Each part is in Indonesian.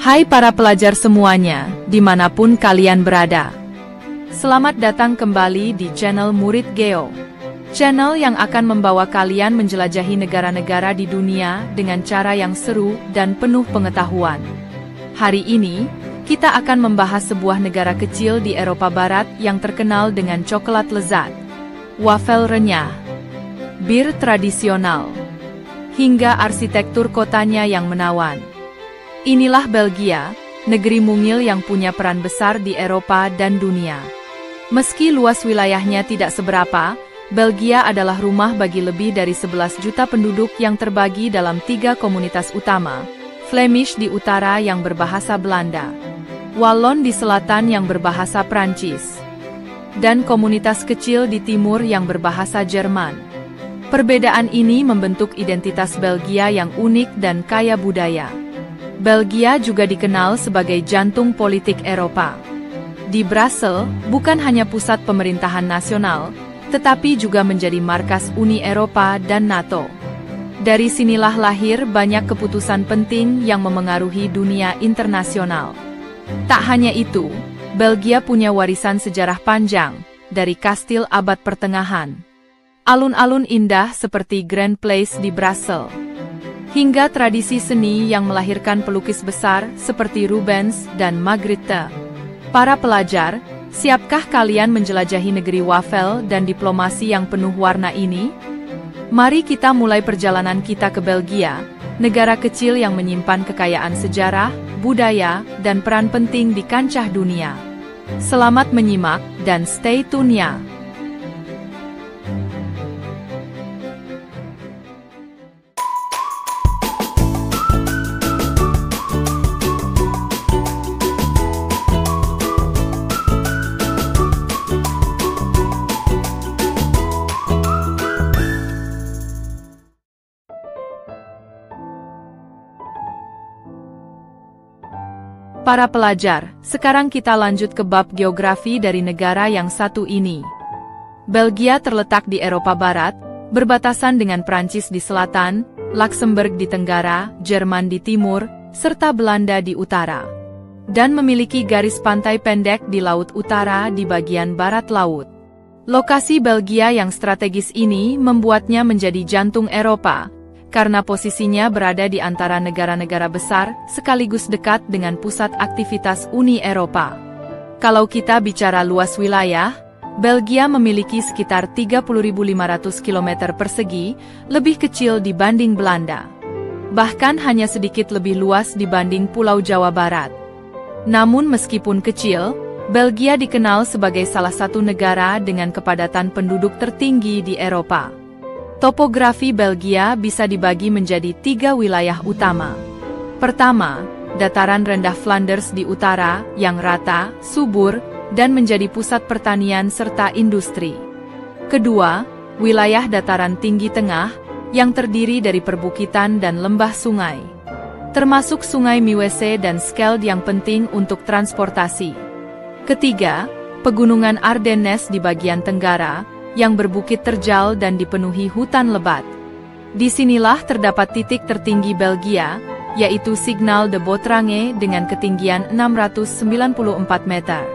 Hai para pelajar semuanya, dimanapun kalian berada. Selamat datang kembali di channel Murid Geo. Channel yang akan membawa kalian menjelajahi negara-negara di dunia dengan cara yang seru dan penuh pengetahuan. Hari ini, kita akan membahas sebuah negara kecil di Eropa Barat yang terkenal dengan coklat lezat, wafel renyah, bir tradisional, hingga arsitektur kotanya yang menawan. Inilah Belgia, negeri mungil yang punya peran besar di Eropa dan dunia. Meski luas wilayahnya tidak seberapa, Belgia adalah rumah bagi lebih dari 11 juta penduduk yang terbagi dalam 3 komunitas utama, Flemish di utara yang berbahasa Belanda, Wallon di selatan yang berbahasa Prancis, dan komunitas kecil di timur yang berbahasa Jerman. Perbedaan ini membentuk identitas Belgia yang unik dan kaya budaya. Belgia juga dikenal sebagai jantung politik Eropa. Di Brussels, bukan hanya pusat pemerintahan nasional, tetapi juga menjadi markas Uni Eropa dan NATO. Dari sinilah lahir banyak keputusan penting yang memengaruhi dunia internasional. Tak hanya itu, Belgia punya warisan sejarah panjang, dari kastil abad pertengahan, alun-alun indah seperti Grand Place di Brussels, hingga tradisi seni yang melahirkan pelukis besar seperti Rubens dan Magritte. Para pelajar, siapkah kalian menjelajahi negeri wafel dan diplomasi yang penuh warna ini? Mari kita mulai perjalanan kita ke Belgia, negara kecil yang menyimpan kekayaan sejarah, budaya, dan peran penting di kancah dunia. Selamat menyimak dan stay tune ya! Para pelajar, sekarang kita lanjut ke bab geografi dari negara yang satu ini. Belgia terletak di Eropa Barat, berbatasan dengan Prancis di selatan, Luxembourg di tenggara, Jerman di timur, serta Belanda di utara. Dan memiliki garis pantai pendek di Laut Utara di bagian barat laut. Lokasi Belgia yang strategis ini membuatnya menjadi jantung Eropa, karena posisinya berada di antara negara-negara besar, sekaligus dekat dengan pusat aktivitas Uni Eropa. Kalau kita bicara luas wilayah, Belgia memiliki sekitar 30.500 km persegi, lebih kecil dibanding Belanda. Bahkan hanya sedikit lebih luas dibanding Pulau Jawa Barat. Namun meskipun kecil, Belgia dikenal sebagai salah satu negara dengan kepadatan penduduk tertinggi di Eropa. Topografi Belgia bisa dibagi menjadi 3 wilayah utama. Pertama, dataran rendah Flanders di utara, yang rata, subur, dan menjadi pusat pertanian serta industri. Kedua, wilayah dataran tinggi tengah, yang terdiri dari perbukitan dan lembah sungai, termasuk sungai Miwese dan Scheldt yang penting untuk transportasi. Ketiga, pegunungan Ardennes di bagian tenggara, yang berbukit terjal dan dipenuhi hutan lebat. Disinilah terdapat titik tertinggi Belgia, yaitu Signal de Botrange dengan ketinggian 694 meter.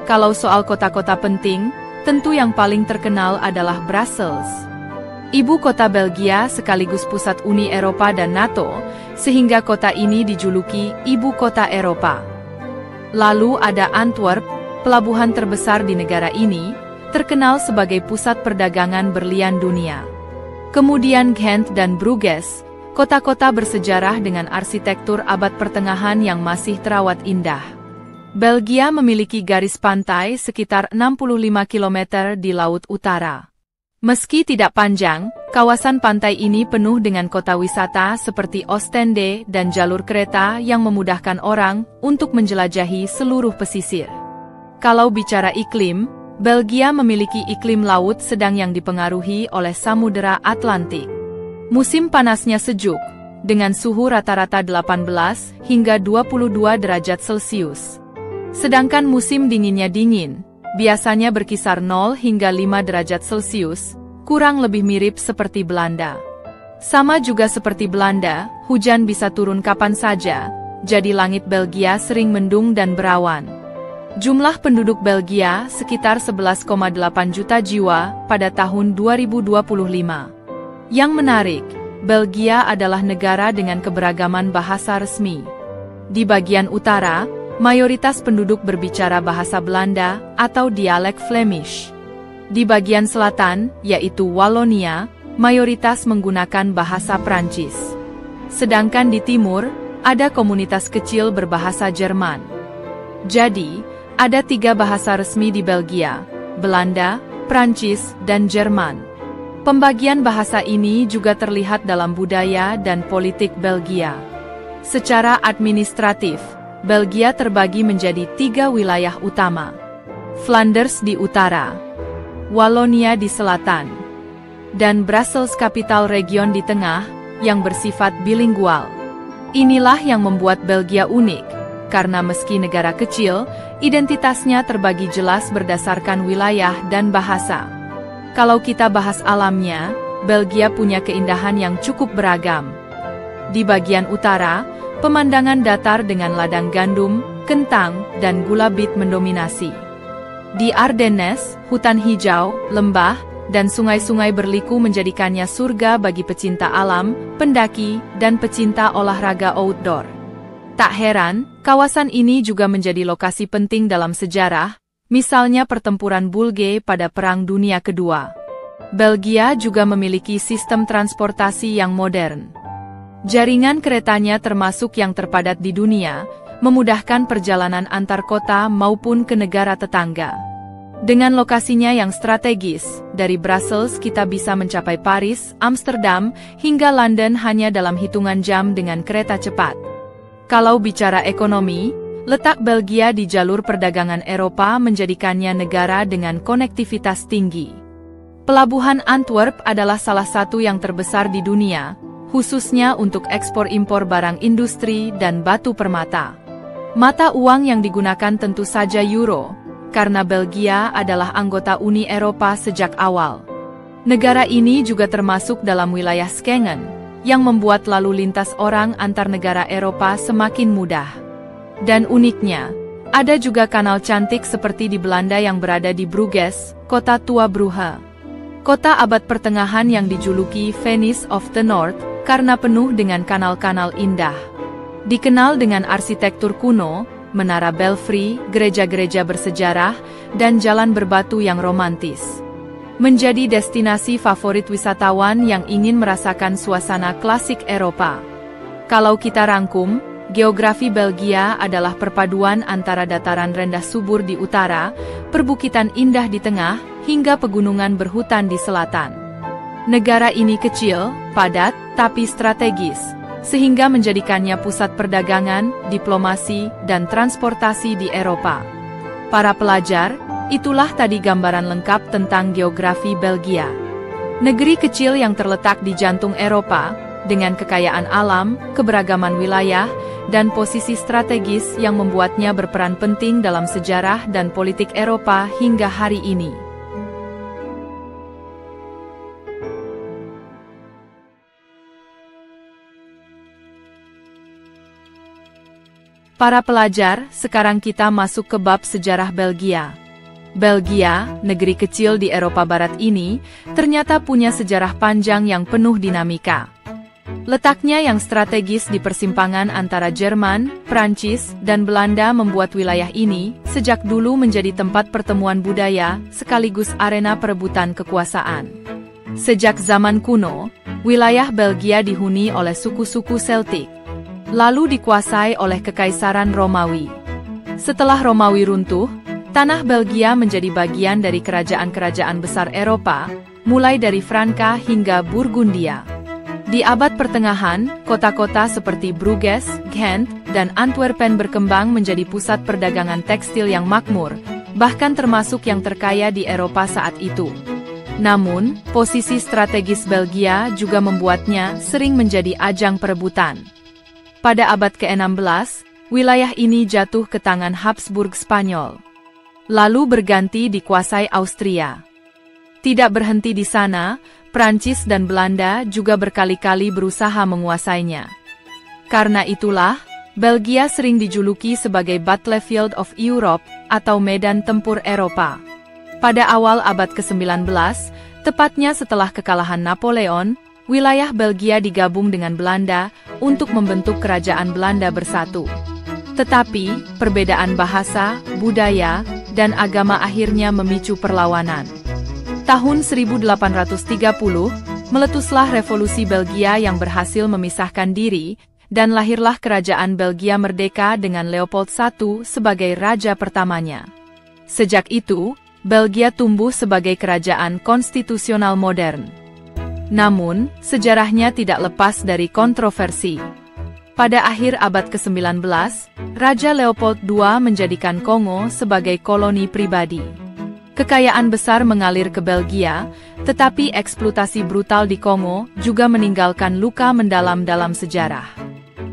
Kalau soal kota-kota penting, tentu yang paling terkenal adalah Brussels. Ibu kota Belgia sekaligus pusat Uni Eropa dan NATO, sehingga kota ini dijuluki Ibu Kota Eropa. Lalu ada Antwerp, pelabuhan terbesar di negara ini, terkenal sebagai pusat perdagangan berlian dunia. Kemudian Ghent dan Bruges, kota-kota bersejarah dengan arsitektur abad pertengahan yang masih terawat indah. Belgia memiliki garis pantai sekitar 65 km di Laut Utara. Meski tidak panjang, kawasan pantai ini penuh dengan kota wisata seperti Oostende dan jalur kereta yang memudahkan orang untuk menjelajahi seluruh pesisir. Kalau bicara iklim, Belgia memiliki iklim laut sedang yang dipengaruhi oleh Samudera Atlantik. Musim panasnya sejuk, dengan suhu rata-rata 18 hingga 22 derajat Celcius. Sedangkan musim dinginnya dingin, biasanya berkisar 0 hingga 5 derajat Celcius, kurang lebih mirip seperti Belanda. Sama juga seperti Belanda, hujan bisa turun kapan saja, jadi langit Belgia sering mendung dan berawan. Jumlah penduduk Belgia sekitar 11,8 juta jiwa pada tahun 2025. Yang menarik, Belgia adalah negara dengan keberagaman bahasa resmi. Di bagian utara, mayoritas penduduk berbicara bahasa Belanda atau dialek Flemish. Di bagian selatan, yaitu Wallonia, mayoritas menggunakan bahasa Prancis. Sedangkan di timur, ada komunitas kecil berbahasa Jerman. Jadi, ada 3 bahasa resmi di Belgia, Belanda, Prancis, dan Jerman. Pembagian bahasa ini juga terlihat dalam budaya dan politik Belgia. Secara administratif, Belgia terbagi menjadi 3 wilayah utama. Flanders di utara, Wallonia di selatan, dan Brussels Capital Region di tengah, yang bersifat bilingual. Inilah yang membuat Belgia unik, karena meski negara kecil, identitasnya terbagi jelas berdasarkan wilayah dan bahasa. Kalau kita bahas alamnya, Belgia punya keindahan yang cukup beragam. Di bagian utara, pemandangan datar dengan ladang gandum, kentang, dan gula bit mendominasi. Di Ardennes, hutan hijau, lembah, dan sungai-sungai berliku menjadikannya surga bagi pecinta alam, pendaki, dan pecinta olahraga outdoor. Tak heran, kawasan ini juga menjadi lokasi penting dalam sejarah, misalnya pertempuran Bulge pada Perang Dunia Kedua. Belgia juga memiliki sistem transportasi yang modern. Jaringan keretanya termasuk yang terpadat di dunia, memudahkan perjalanan antar kota maupun ke negara tetangga. Dengan lokasinya yang strategis, dari Brussels kita bisa mencapai Paris, Amsterdam, hingga London hanya dalam hitungan jam dengan kereta cepat. Kalau bicara ekonomi, letak Belgia di jalur perdagangan Eropa menjadikannya negara dengan konektivitas tinggi. Pelabuhan Antwerp adalah salah satu yang terbesar di dunia, khususnya untuk ekspor-impor barang industri dan batu permata. Mata uang yang digunakan tentu saja euro, karena Belgia adalah anggota Uni Eropa sejak awal. Negara ini juga termasuk dalam wilayah Schengen, yang membuat lalu lintas orang antar negara Eropa semakin mudah. Dan uniknya, ada juga kanal cantik seperti di Belanda yang berada di Bruges, kota tua Brugge. Kota abad pertengahan yang dijuluki Venice of the North, karena penuh dengan kanal-kanal indah. Dikenal dengan arsitektur kuno, menara belfry, gereja-gereja bersejarah, dan jalan berbatu yang romantis. Menjadi destinasi favorit wisatawan yang ingin merasakan suasana klasik Eropa. Kalau kita rangkum, geografi Belgia adalah perpaduan antara dataran rendah subur di utara, perbukitan indah di tengah, hingga pegunungan berhutan di selatan. Negara ini kecil, padat, tapi strategis, sehingga menjadikannya pusat perdagangan, diplomasi, dan transportasi di Eropa. Para pelajar, itulah tadi gambaran lengkap tentang geografi Belgia. Negeri kecil yang terletak di jantung Eropa, dengan kekayaan alam, keberagaman wilayah, dan posisi strategis yang membuatnya berperan penting dalam sejarah dan politik Eropa hingga hari ini. Para pelajar, sekarang kita masuk ke bab sejarah Belgia. Belgia, negeri kecil di Eropa Barat ini, ternyata punya sejarah panjang yang penuh dinamika. Letaknya yang strategis di persimpangan antara Jerman, Prancis, dan Belanda membuat wilayah ini sejak dulu menjadi tempat pertemuan budaya sekaligus arena perebutan kekuasaan. Sejak zaman kuno, wilayah Belgia dihuni oleh suku-suku Celtic, lalu dikuasai oleh Kekaisaran Romawi. Setelah Romawi runtuh, tanah Belgia menjadi bagian dari kerajaan-kerajaan besar Eropa, mulai dari Franka hingga Burgundia. Di abad pertengahan, kota-kota seperti Bruges, Ghent, dan Antwerpen berkembang menjadi pusat perdagangan tekstil yang makmur, bahkan termasuk yang terkaya di Eropa saat itu. Namun, posisi strategis Belgia juga membuatnya sering menjadi ajang perebutan. Pada abad ke-16, wilayah ini jatuh ke tangan Habsburg Spanyol, lalu berganti dikuasai Austria. Tidak berhenti di sana, Prancis dan Belanda juga berkali-kali berusaha menguasainya. Karena itulah, Belgia sering dijuluki sebagai Battlefield of Europe atau medan tempur Eropa. Pada awal abad ke-19, tepatnya setelah kekalahan Napoleon, wilayah Belgia digabung dengan Belanda untuk membentuk kerajaan Belanda bersatu. Tetapi, perbedaan bahasa, budaya, dan agama akhirnya memicu perlawanan. Tahun 1830, meletuslah revolusi Belgia yang berhasil memisahkan diri, dan lahirlah kerajaan Belgia merdeka dengan Leopold I sebagai raja pertamanya. Sejak itu, Belgia tumbuh sebagai kerajaan konstitusional modern. Namun, sejarahnya tidak lepas dari kontroversi. Pada akhir abad ke-19, Raja Leopold II menjadikan Kongo sebagai koloni pribadi. Kekayaan besar mengalir ke Belgia, tetapi eksploitasi brutal di Kongo juga meninggalkan luka mendalam dalam sejarah.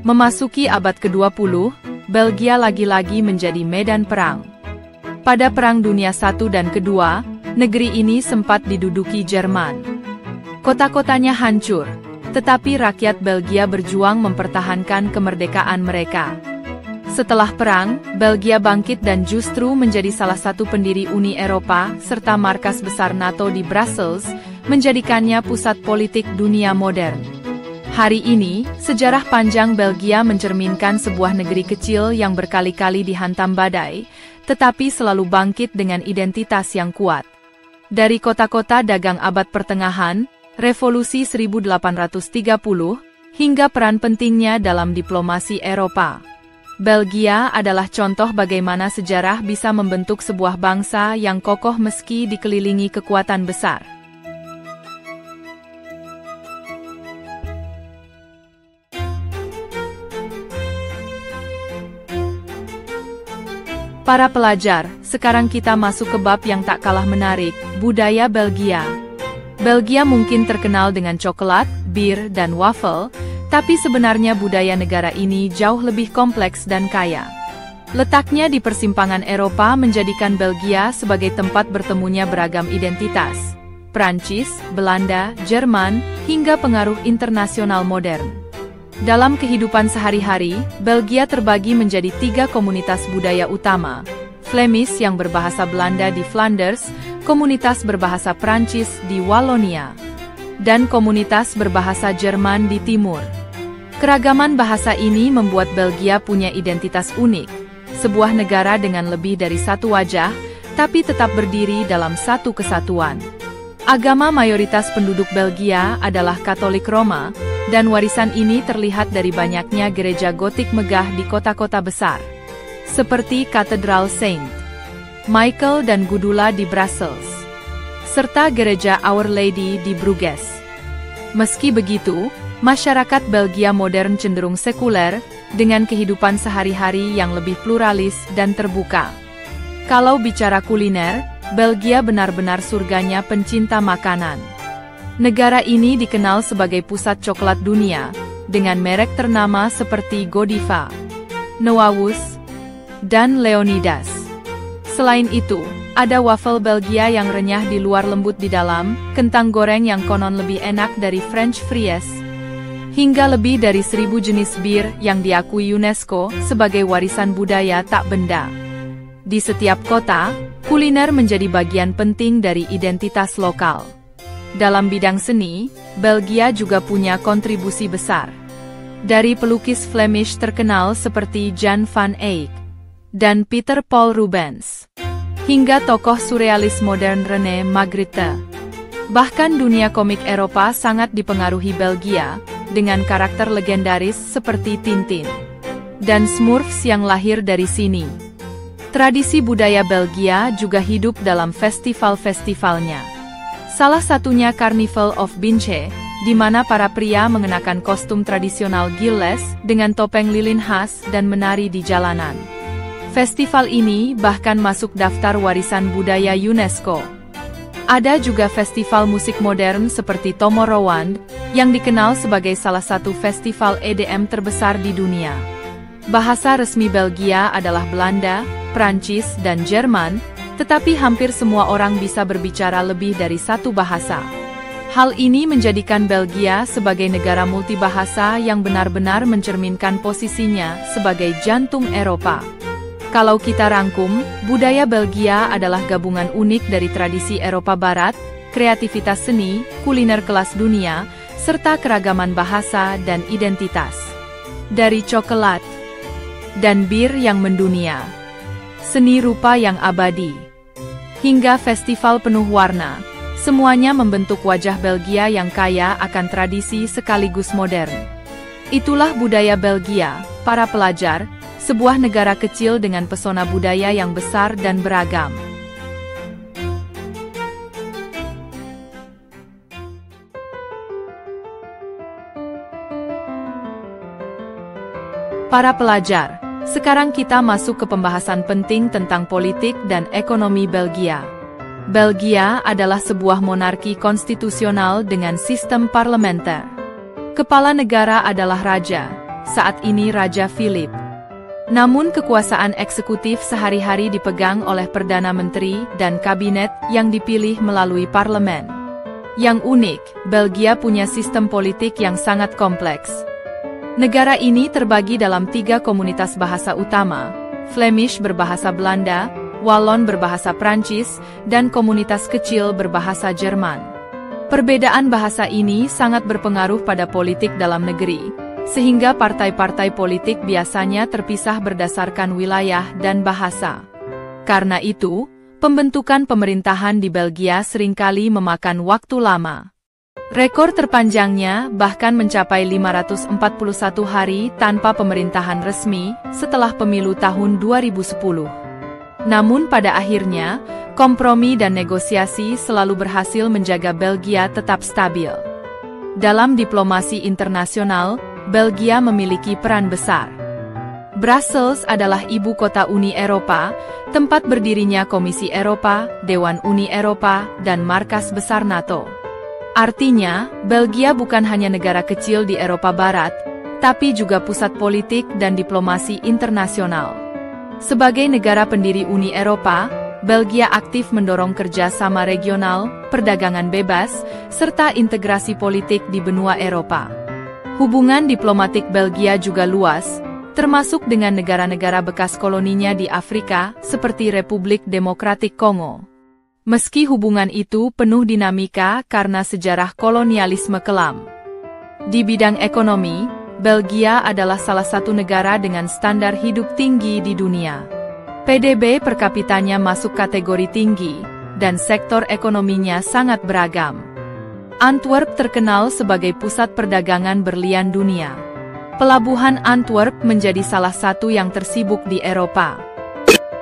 Memasuki abad ke-20, Belgia lagi-lagi menjadi medan perang. Pada Perang Dunia I dan II, negeri ini sempat diduduki Jerman. Kota-kotanya hancur, tetapi rakyat Belgia berjuang mempertahankan kemerdekaan mereka. Setelah perang, Belgia bangkit dan justru menjadi salah satu pendiri Uni Eropa serta markas besar NATO di Brussels, menjadikannya pusat politik dunia modern. Hari ini, sejarah panjang Belgia mencerminkan sebuah negeri kecil yang berkali-kali dihantam badai, tetapi selalu bangkit dengan identitas yang kuat. Dari kota-kota dagang abad pertengahan, Revolusi 1830, hingga peran pentingnya dalam diplomasi Eropa. Belgia adalah contoh bagaimana sejarah bisa membentuk sebuah bangsa yang kokoh meski dikelilingi kekuatan besar. Para pelajar, sekarang kita masuk ke bab yang tak kalah menarik, budaya Belgia. Belgia mungkin terkenal dengan coklat, bir, dan waffle, tapi sebenarnya budaya negara ini jauh lebih kompleks dan kaya. Letaknya di persimpangan Eropa menjadikan Belgia sebagai tempat bertemunya beragam identitas: Prancis, Belanda, Jerman, hingga pengaruh internasional modern. Dalam kehidupan sehari-hari, Belgia terbagi menjadi 3 komunitas budaya utama: Flemish yang berbahasa Belanda di Flanders, komunitas berbahasa Prancis di Wallonia, dan komunitas berbahasa Jerman di timur. Keragaman bahasa ini membuat Belgia punya identitas unik, sebuah negara dengan lebih dari satu wajah, tapi tetap berdiri dalam satu kesatuan. Agama mayoritas penduduk Belgia adalah Katolik Roma, dan warisan ini terlihat dari banyaknya gereja gotik megah di kota-kota besar, seperti Katedral Saint Michael dan Gudula di Brussels, serta gereja Our Lady di Bruges. Meski begitu, masyarakat Belgia modern cenderung sekuler, dengan kehidupan sehari-hari yang lebih pluralis dan terbuka. Kalau bicara kuliner, Belgia benar-benar surganya pencinta makanan. Negara ini dikenal sebagai pusat coklat dunia, dengan merek ternama seperti Godiva, Noawus, dan Leonidas. Selain itu, ada waffle Belgia yang renyah di luar lembut di dalam, kentang goreng yang konon lebih enak dari French fries, hingga lebih dari 1000 jenis bir yang diakui UNESCO sebagai warisan budaya tak benda. Di setiap kota, kuliner menjadi bagian penting dari identitas lokal. Dalam bidang seni, Belgia juga punya kontribusi besar. Dari pelukis Flemish terkenal seperti Jan van Eyck dan Peter Paul Rubens, hingga tokoh surrealis modern René Magritte. Bahkan dunia komik Eropa sangat dipengaruhi Belgia, dengan karakter legendaris seperti Tintin dan Smurfs yang lahir dari sini. Tradisi budaya Belgia juga hidup dalam festival-festivalnya. Salah satunya Carnival of Binche, di mana para pria mengenakan kostum tradisional Gilles dengan topeng lilin khas dan menari di jalanan. Festival ini bahkan masuk daftar warisan budaya UNESCO. Ada juga festival musik modern seperti Tomorrowland, yang dikenal sebagai salah satu festival EDM terbesar di dunia. Bahasa resmi Belgia adalah Belanda, Prancis, dan Jerman, tetapi hampir semua orang bisa berbicara lebih dari satu bahasa. Hal ini menjadikan Belgia sebagai negara multibahasa yang benar-benar mencerminkan posisinya sebagai jantung Eropa. Kalau kita rangkum, budaya Belgia adalah gabungan unik dari tradisi Eropa Barat, kreativitas seni, kuliner kelas dunia, serta keragaman bahasa dan identitas. Dari coklat dan bir yang mendunia, seni rupa yang abadi, hingga festival penuh warna, semuanya membentuk wajah Belgia yang kaya akan tradisi sekaligus modern. Itulah budaya Belgia, para pelajar, sebuah negara kecil dengan pesona budaya yang besar dan beragam. Para pelajar, sekarang kita masuk ke pembahasan penting tentang politik dan ekonomi Belgia. Belgia adalah sebuah monarki konstitusional dengan sistem parlementer. Kepala negara adalah raja, saat ini Raja Philip. Namun kekuasaan eksekutif sehari-hari dipegang oleh Perdana Menteri dan kabinet yang dipilih melalui parlemen. Yang unik, Belgia punya sistem politik yang sangat kompleks. Negara ini terbagi dalam 3 komunitas bahasa utama, Flemish berbahasa Belanda, Wallon berbahasa Prancis, dan komunitas kecil berbahasa Jerman. Perbedaan bahasa ini sangat berpengaruh pada politik dalam negeri, sehingga partai-partai politik biasanya terpisah berdasarkan wilayah dan bahasa. Karena itu, pembentukan pemerintahan di Belgia seringkali memakan waktu lama. Rekor terpanjangnya bahkan mencapai 541 hari tanpa pemerintahan resmi setelah pemilu tahun 2010. Namun pada akhirnya, kompromi dan negosiasi selalu berhasil menjaga Belgia tetap stabil. Dalam diplomasi internasional, Belgia memiliki peran besar. Brussels adalah ibu kota Uni Eropa, tempat berdirinya Komisi Eropa, Dewan Uni Eropa, dan markas besar NATO. Artinya, Belgia bukan hanya negara kecil di Eropa Barat, tapi juga pusat politik dan diplomasi internasional. Sebagai negara pendiri Uni Eropa, Belgia aktif mendorong kerjasama regional, perdagangan bebas, serta integrasi politik di benua Eropa. Hubungan diplomatik Belgia juga luas, termasuk dengan negara-negara bekas koloninya di Afrika, seperti Republik Demokratik Kongo. Meski hubungan itu penuh dinamika karena sejarah kolonialisme kelam. Di bidang ekonomi, Belgia adalah salah satu negara dengan standar hidup tinggi di dunia. PDB per kapitanya masuk kategori tinggi, dan sektor ekonominya sangat beragam. Antwerp terkenal sebagai pusat perdagangan berlian dunia. Pelabuhan Antwerp menjadi salah satu yang tersibuk di Eropa.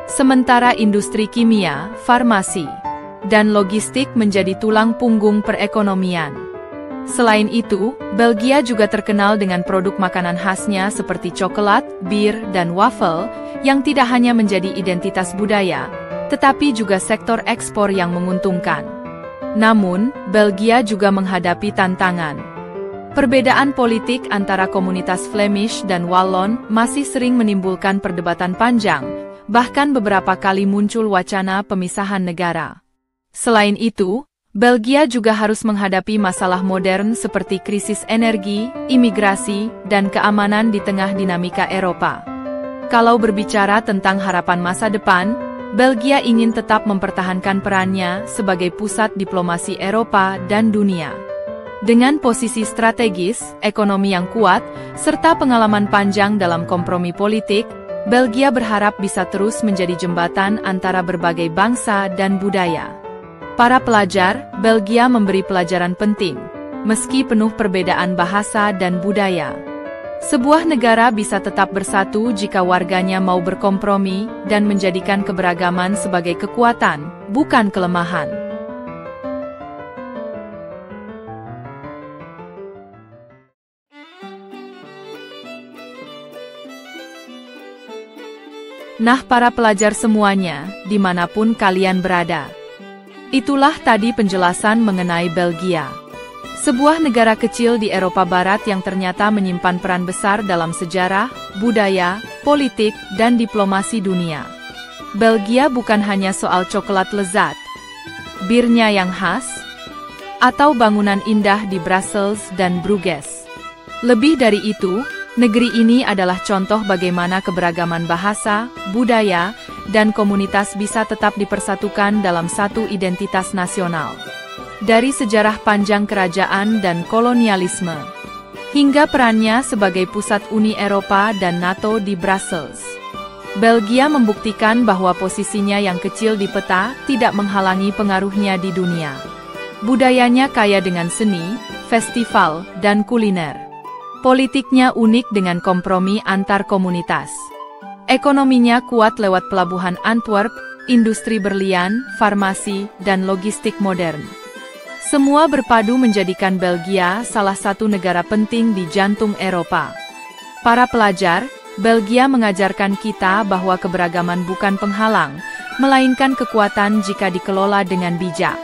Sementara industri kimia, farmasi, dan logistik menjadi tulang punggung perekonomian. Selain itu, Belgia juga terkenal dengan produk makanan khasnya seperti coklat, bir, dan wafel, yang tidak hanya menjadi identitas budaya, tetapi juga sektor ekspor yang menguntungkan. Namun, Belgia juga menghadapi tantangan. Perbedaan politik antara komunitas Flemish dan Wallon masih sering menimbulkan perdebatan panjang, bahkan beberapa kali muncul wacana pemisahan negara. Selain itu, Belgia juga harus menghadapi masalah modern seperti krisis energi, imigrasi, dan keamanan di tengah dinamika Eropa. Kalau berbicara tentang harapan masa depan, Belgia ingin tetap mempertahankan perannya sebagai pusat diplomasi Eropa dan dunia. Dengan posisi strategis, ekonomi yang kuat, serta pengalaman panjang dalam kompromi politik, Belgia berharap bisa terus menjadi jembatan antara berbagai bangsa dan budaya. Para pelajar, Belgia memberi pelajaran penting, meski penuh perbedaan bahasa dan budaya. Sebuah negara bisa tetap bersatu jika warganya mau berkompromi dan menjadikan keberagaman sebagai kekuatan, bukan kelemahan. Nah, para pelajar semuanya, dimanapun kalian berada. Itulah tadi penjelasan mengenai Belgia. Sebuah negara kecil di Eropa Barat yang ternyata menyimpan peran besar dalam sejarah, budaya, politik, dan diplomasi dunia. Belgia bukan hanya soal coklat lezat, birnya yang khas, atau bangunan indah di Brussels dan Bruges. Lebih dari itu, negeri ini adalah contoh bagaimana keberagaman bahasa, budaya, dan komunitas bisa tetap dipersatukan dalam satu identitas nasional. Dari sejarah panjang kerajaan dan kolonialisme, hingga perannya sebagai pusat Uni Eropa dan NATO di Brussels, Belgia membuktikan bahwa posisinya yang kecil di peta tidak menghalangi pengaruhnya di dunia. Budayanya kaya dengan seni, festival, dan kuliner. Politiknya unik dengan kompromi antar komunitas. Ekonominya kuat lewat pelabuhan Antwerp, industri berlian, farmasi, dan logistik modern. Semua berpadu menjadikan Belgia salah satu negara penting di jantung Eropa. Para pelajar, Belgia mengajarkan kita bahwa keberagaman bukan penghalang, melainkan kekuatan jika dikelola dengan bijak.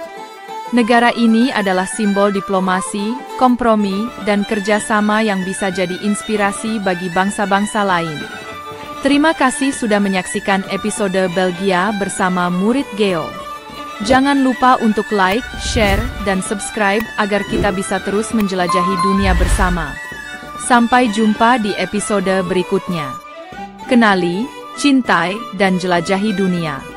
Negara ini adalah simbol diplomasi, kompromi, dan kerjasama yang bisa jadi inspirasi bagi bangsa-bangsa lain. Terima kasih sudah menyaksikan episode Belgia bersama Murid Geo. Jangan lupa untuk like, share, dan subscribe agar kita bisa terus menjelajahi dunia bersama. Sampai jumpa di episode berikutnya. Kenali, cintai, dan jelajahi dunia.